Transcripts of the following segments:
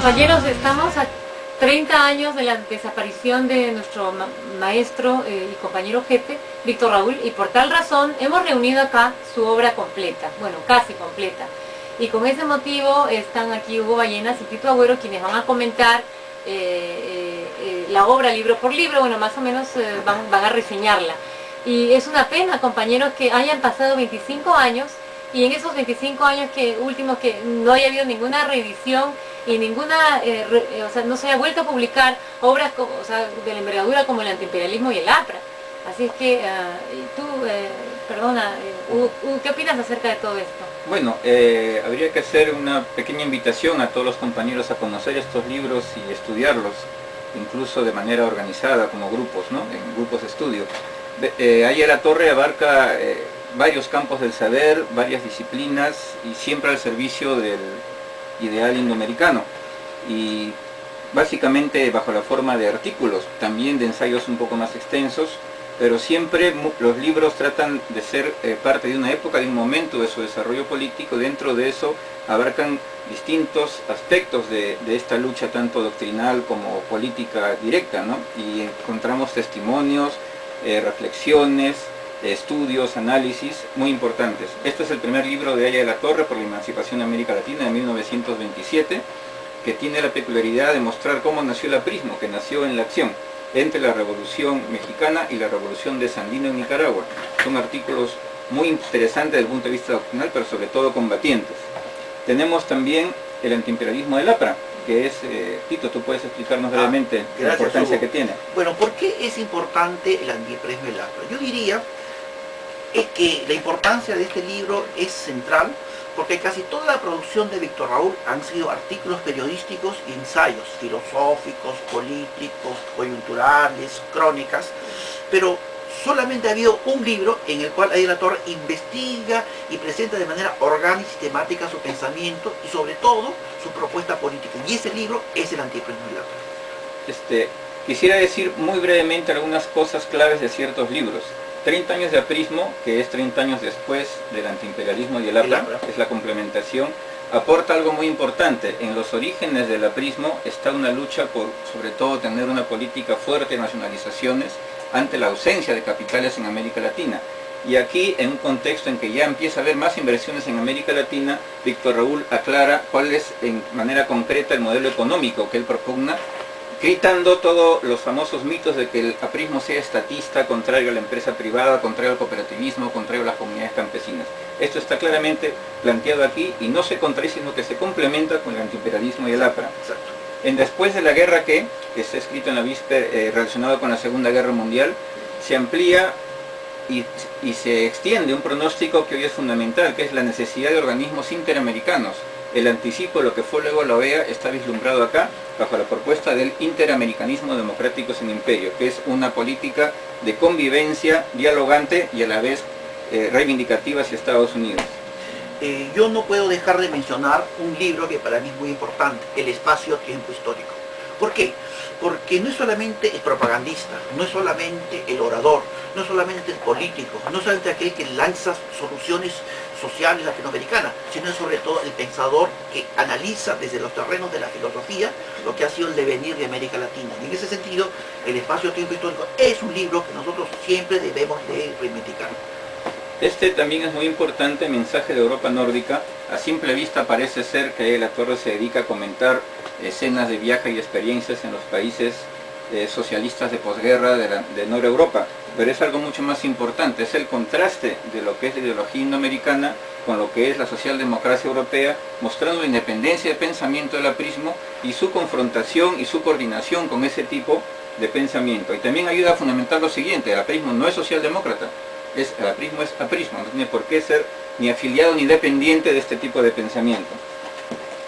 Compañeros, estamos a 30 años de la desaparición de nuestro maestro y compañero jefe, Víctor Raúl, y por tal razón hemos reunido acá su obra completa, bueno, casi completa. Y con ese motivo están aquí Hugo Ballenas y Tito Agüero, quienes van a comentar la obra libro por libro, bueno, más o menos van a reseñarla. Y es una pena, compañeros, que hayan pasado 25 años y en esos 25 años últimos que no haya habido ninguna reedición y ninguna, o sea, no se haya vuelto a publicar obras de la envergadura como el antiimperialismo y el APRA. Así es que, tú, Hugo, ¿qué opinas acerca de todo esto? Bueno, habría que hacer una pequeña invitación a todos los compañeros a conocer estos libros y estudiarlos, incluso de manera organizada, como grupos, ¿no? En grupos de estudio. Aya La Torre abarca varios campos del saber, varias disciplinas y siempre al servicio del ideal indoamericano, y básicamente bajo la forma de artículos, también de ensayos un poco más extensos, pero siempre los libros tratan de ser parte de una época, de un momento de su desarrollo político. Dentro de eso abarcan distintos aspectos de esta lucha, tanto doctrinal como política directa, ¿no? Y encontramos testimonios, reflexiones, estudios, análisis muy importantes. Este es el primer libro de Aya La Torre por la emancipación de América Latina de 1927, que tiene la peculiaridad de mostrar cómo nació el aprismo, que nació en la acción entre la Revolución Mexicana y la Revolución de Sandino en Nicaragua. Son artículos muy interesantes desde el punto de vista doctrinal, pero sobre todo combatientes. Tenemos también el antiimperialismo del APRA, que es, Tito, tú puedes explicarnos brevemente la importancia que tiene. Bueno, ¿por qué es importante el antiimperialismo del APRA? Yo diría que la importancia de este libro es central, porque casi toda la producción de Víctor Raúl han sido artículos periodísticos y ensayos filosóficos, políticos, coyunturales, crónicas, pero solamente ha habido un libro en el cual Aya La Torre investiga y presenta de manera orgánica y sistemática su pensamiento y sobre todo su propuesta política, y ese libro es el antiimperialismo del APRA. Quisiera decir muy brevemente algunas cosas claves de ciertos libros. 30 años de aprismo, que es 30 años después del antiimperialismo y el APRA, es la complementación, aporta algo muy importante. En los orígenes del aprismo está una lucha por, sobre todo, tener una política fuerte de nacionalizaciones ante la ausencia de capitales en América Latina. Y aquí, en un contexto en que ya empieza a haber más inversiones en América Latina, Víctor Raúl aclara cuál es en manera concreta el modelo económico que él propugna, gritando todos los famosos mitos de que el aprismo sea estatista, contrario a la empresa privada, contrario al cooperativismo, contrario a las comunidades campesinas. Esto está claramente planteado aquí y no se contradice, sino que se complementa con el antiimperialismo y el APRA. Exacto. En Después de la Guerra que está escrito en la víspera, relacionado con la Segunda Guerra Mundial, se amplía y se extiende un pronóstico que hoy es fundamental, que es la necesidad de organismos interamericanos. El anticipo de lo que fue luego la OEA está vislumbrado acá bajo la propuesta del interamericanismo democrático sin imperio, que es una política de convivencia dialogante y a la vez reivindicativa hacia Estados Unidos. Yo no puedo dejar de mencionar un libro que para mí es muy importante, El espacio-tiempo histórico. ¿Por qué? Porque no es solamente el propagandista, no es solamente el orador, no es solamente el político, no es solamente aquel que lanza soluciones sociales latinoamericanas, sino es sobre todo el pensador que analiza desde los terrenos de la filosofía lo que ha sido el devenir de América Latina. Y en ese sentido, El espacio-tiempo histórico es un libro que nosotros siempre debemos de reivindicar. Este también es muy importante, Mensaje de Europa Nórdica. A simple vista parece ser que Aya La Torre se dedica a comentar escenas de viaje y experiencias en los países socialistas de posguerra de Noreuropa, pero es algo mucho más importante, es el contraste de lo que es la ideología indoamericana con lo que es la socialdemocracia europea, mostrando la independencia de pensamiento del aprismo y su confrontación y su coordinación con ese tipo de pensamiento. Y también ayuda a fundamentar lo siguiente: el aprismo no es socialdemócrata, el aprismo es aprismo, no tiene por qué ser ni afiliado ni dependiente de este tipo de pensamiento.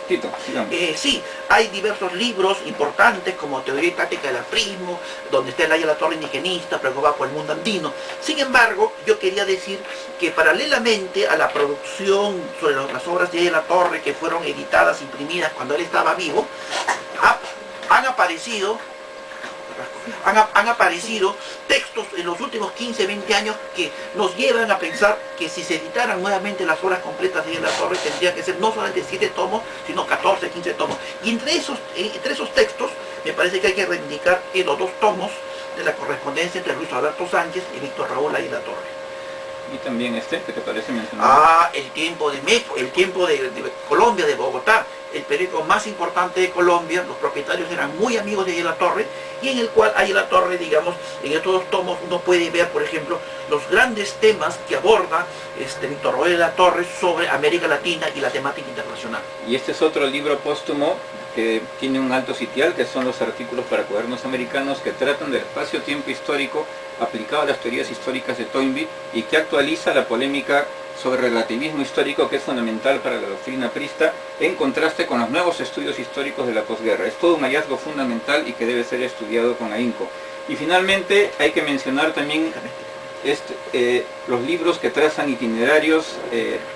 Tito, sigamos. Sí, hay diversos libros importantes como Teoría y Táctica del aprismo, donde está el Aya La Torre indigenista, preocupada por el mundo andino. Sin embargo, yo quería decir que paralelamente a la producción sobre las obras de Aya La Torre, que fueron editadas, imprimidas cuando él estaba vivo, han aparecido otras cosas. Han aparecido textos en los últimos 15, 20 años que nos llevan a pensar que si se editaran nuevamente las obras completas de la Torre, tendría que ser no solamente 7 tomos, sino 14, 15 tomos. Y entre esos textos, me parece que hay que reivindicar los 2 tomos de la correspondencia entre Luis Alberto Sánchez y Víctor Raúl Águila Torre. Y también ¿qué te parece mencionar? El tiempo de México, el tiempo de Colombia, de Bogotá, el periódico más importante de Colombia. Los propietarios eran muy amigos de Águila Torre, y en el cual Águila Torre, digamos, en estos 2 tomos uno puede ver, por ejemplo, los grandes temas que aborda Víctor Raúl Águila Torre sobre América Latina y la temática internacional. Y este es otro libro póstumo que tiene un alto sitial, que son los artículos para cuadernos americanos que tratan del espacio-tiempo histórico aplicado a las teorías históricas de Toynbee y que actualiza la polémica sobre relativismo histórico, que es fundamental para la doctrina prista, en contraste con los nuevos estudios históricos de la posguerra. Es todo un hallazgo fundamental y que debe ser estudiado con ahínco. Y finalmente hay que mencionar también los libros que trazan itinerarios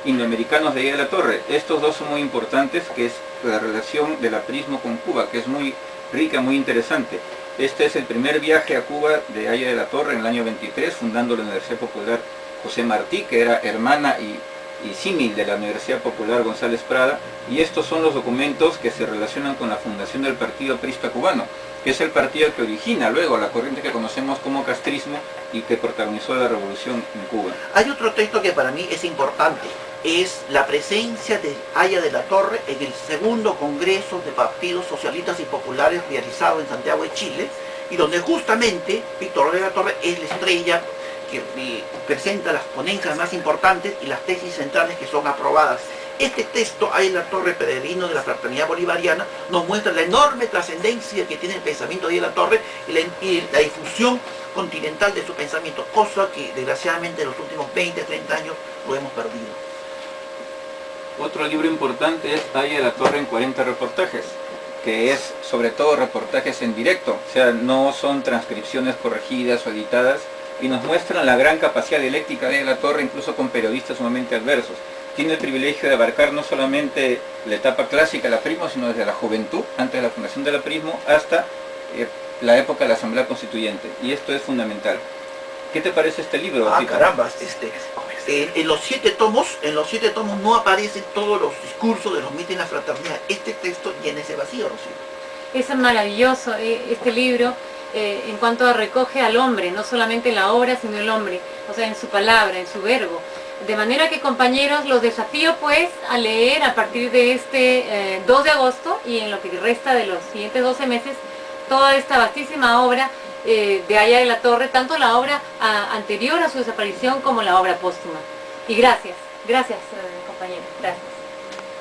indoamericanos de Águila Torre. Estos 2 son muy importantes, que es la relación del aprismo con Cuba, que es muy rica, muy interesante. Este es el primer viaje a Cuba de Águila de la Torre en el año 23, fundando la Universidad Popular José Martí, que era hermana y símil de la Universidad Popular González Prada, y estos son los documentos que se relacionan con la fundación del Partido Aprista Cubano, que es el partido que origina luego la corriente que conocemos como castrismo y que protagonizó la revolución en Cuba. Hay otro texto que para mí es importante, es la presencia de Águila de la Torre en el segundo Congreso de Partidos Socialistas y Populares realizado en Santiago de Chile, y donde justamente Víctor Raúl Águila Torre es la estrella que presenta las ponencias más importantes y las tesis centrales que son aprobadas. Este texto, Águila Torre, peregrino de la fraternidad bolivariana, nos muestra la enorme trascendencia que tiene el pensamiento de Águila Torre y la difusión continental de su pensamiento, cosa que desgraciadamente en los últimos 20, 30 años lo hemos perdido. Otro libro importante es Águila la Torre en 40 reportajes, que es sobre todo reportajes en directo, o sea, no son transcripciones corregidas o editadas, y nos muestran la gran capacidad dialéctica de Águila Torre, incluso con periodistas sumamente adversos. Tiene el privilegio de abarcar no solamente la etapa clásica del aprismo, sino desde la juventud, antes de la fundación del aprismo, hasta la época de la Asamblea Constituyente, y esto es fundamental. ¿Qué te parece este libro? Carambas, en los 7 tomos no aparecen todos los discursos de los mítines de la fraternidad. Este texto llena ese vacío, Rocío. Es maravilloso este libro. En cuanto a recoge al hombre, no solamente la obra, sino el hombre, o sea, en su palabra, en su verbo. De manera que, compañeros, los desafío pues a leer a partir de este 2 de agosto y en lo que resta de los siguientes 12 meses, toda esta vastísima obra de Águila de la Torre, tanto la obra anterior a su desaparición como la obra póstuma. Y gracias, compañeros, gracias.